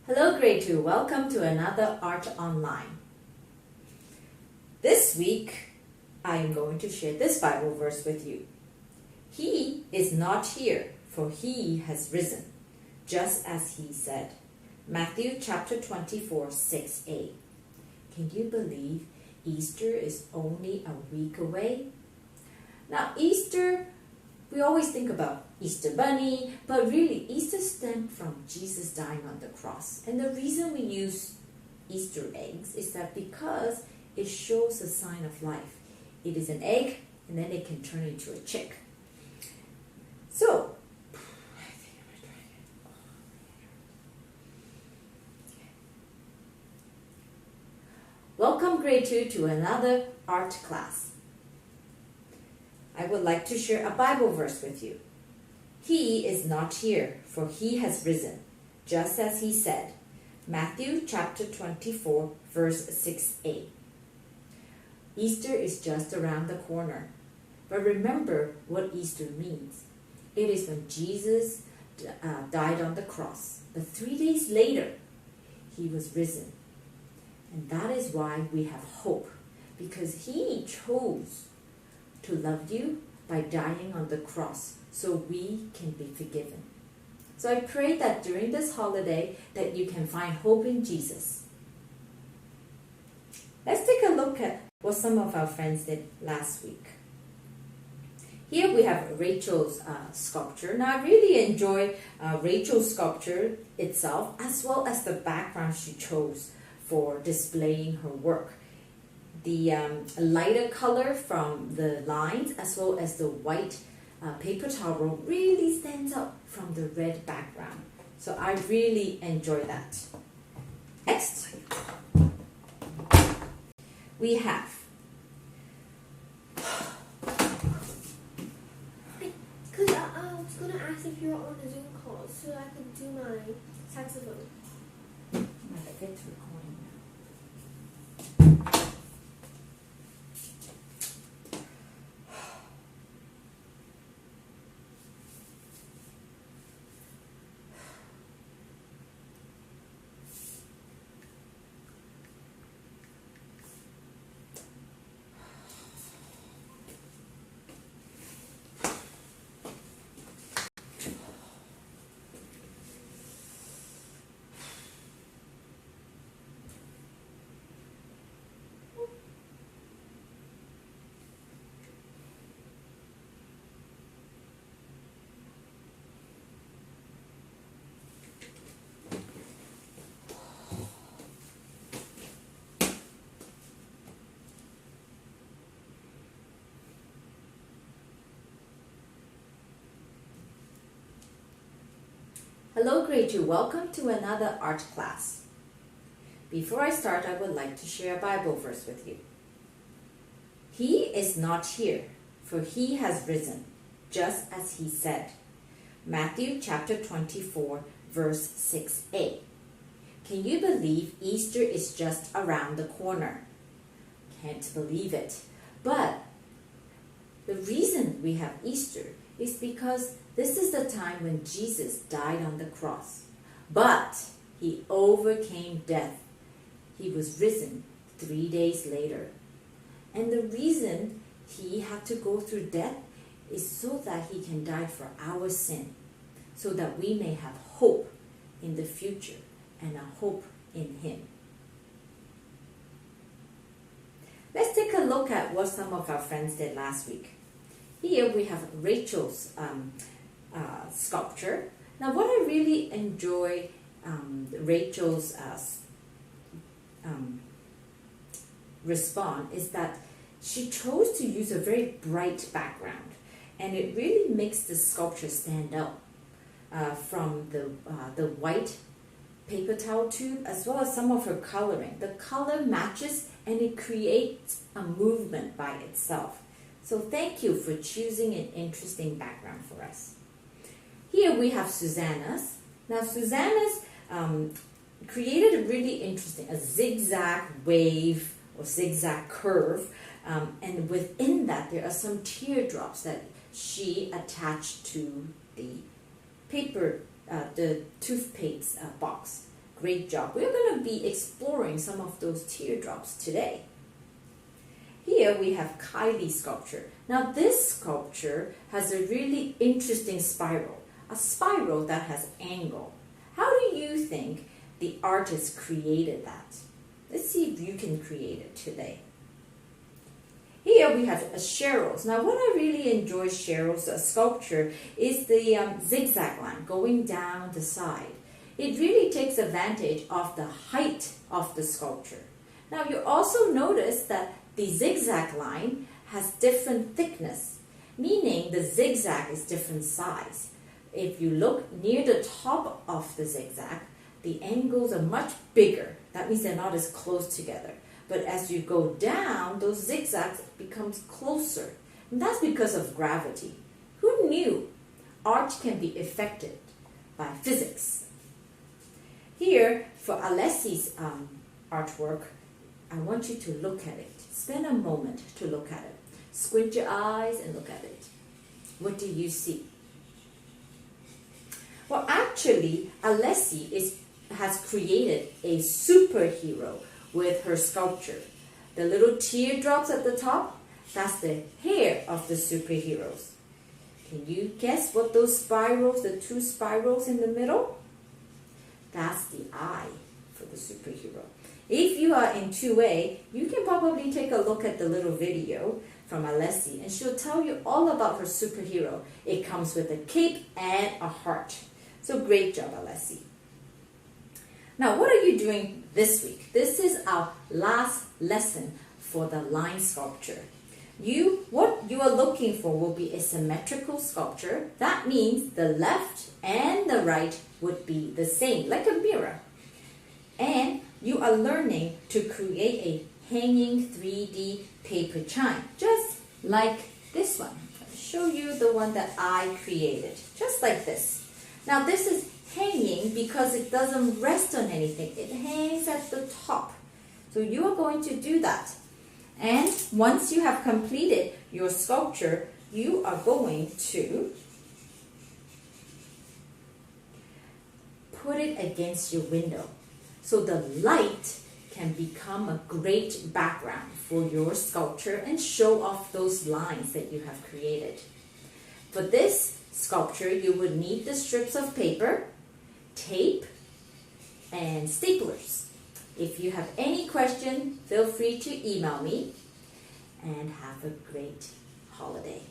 Hello grade 2, welcome to another Art Online. This week, I am going to share this Bible verse with you. He is not here, for he has risen, just as he said. Matthew chapter 24, 6a. Can you believe Easter is only a week away? Now Easter, we always think about Easter bunny, but really Easter stemmed from Jesus dying on the cross. And the reason we use Easter eggs is that because it shows a sign of life. It is an egg and then it can turn into a chick. So, welcome grade 2 to another art class. I would like to share a Bible verse with you. He is not here, for he has risen, just as he said. Matthew chapter 24, verse 6a. Easter is just around the corner. But remember what Easter means. It is when Jesus died on the cross. But 3 days later, he was risen. And that is why we have hope. Because he chose to love you by dying on the cross so we can be forgiven. So I pray that during this holiday that you can find hope in Jesus. Let's take a look at what some of our friends did last week. Here we have Rachel's sculpture. Now I really enjoy Rachel's sculpture itself as well as the background she chose for displaying her work. The lighter color from the lines as well as the white paper towel roll really stands out from the red background. So I really enjoy that. Next, we have I was going to ask if you were on a Zoom call so I could do my saxophone. my fifth recording now. Hello grade 2, welcome to another art class. Before I start, I would like to share a Bible verse with you. He is not here, for he has risen, just as he said. Matthew chapter 24, verse 6a. Can you believe Easter is just around the corner? Can't believe it. But the reason we have Easter is because this is the time when Jesus died on the cross. But he overcame death. He was risen 3 days later. And the reason he had to go through death is so that he can die for our sin, so that we may have hope in the future and a hope in him. Let's take a look at what some of our friends did last week. Here we have Rachel's sculpture. Now what I really enjoy Rachel's response is that she chose to use a very bright background, and it really makes the sculpture stand out from the white paper towel tube as well as some of her coloring. The color matches and it creates a movement by itself. So thank you for choosing an interesting background for us. Here we have Susanna's. Now Susanna's created a really interesting, a zigzag wave or zigzag curve. And within that there are some teardrops that she attached to the paper, the toothpaste box. great job. We're going to be exploring some of those teardrops today. Here we have Kylie's sculpture. Now this sculpture has a really interesting spiral, a spiral that has angle. How do you think the artist created that? Let's see if you can create it today. Here we have a Cheryl's. Now what I really enjoy Cheryl's sculpture is the zigzag line going down the side. It really takes advantage of the height of the sculpture. Now you also notice that the zigzag line has different thickness, meaning the zigzag is different size. If you look near the top of the zigzag, the angles are much bigger. That means they're not as close together. But as you go down, those zigzags becomes closer. And that's because of gravity. Who knew art can be affected by physics? Here, for Alessi's artwork, I want you to look at it. Spend a moment to look at it. Squint your eyes and look at it. What do you see? Well, actually, Alessi has created a superhero with her sculpture. The little teardrops at the top, that's the hair of the superheroes. Can you guess what those spirals, the two spirals in the middle? That's the eye for the superhero. If you are in 2A, you can probably take a look at the little video from Alessi and she'll tell you all about her superhero. It comes with a cape and a heart. So great job, Alessi. Now, what are you doing this week? This is our last lesson for the line sculpture. What you are looking for will be a symmetrical sculpture. That means the left and the right would be the same, like a mirror. And you are learning to create a hanging 3D paper chime, just like this one. I'll show you the one that I created, just like this. Now this is hanging because it doesn't rest on anything. It hangs at the top. So you are going to do that. And once you have completed your sculpture, you are going to put it against your window. So the light can become a great background for your sculpture and show off those lines that you have created. For this sculpture, you would need the strips of paper, tape, and staplers. If you have any question, feel free to email me, and have a great holiday.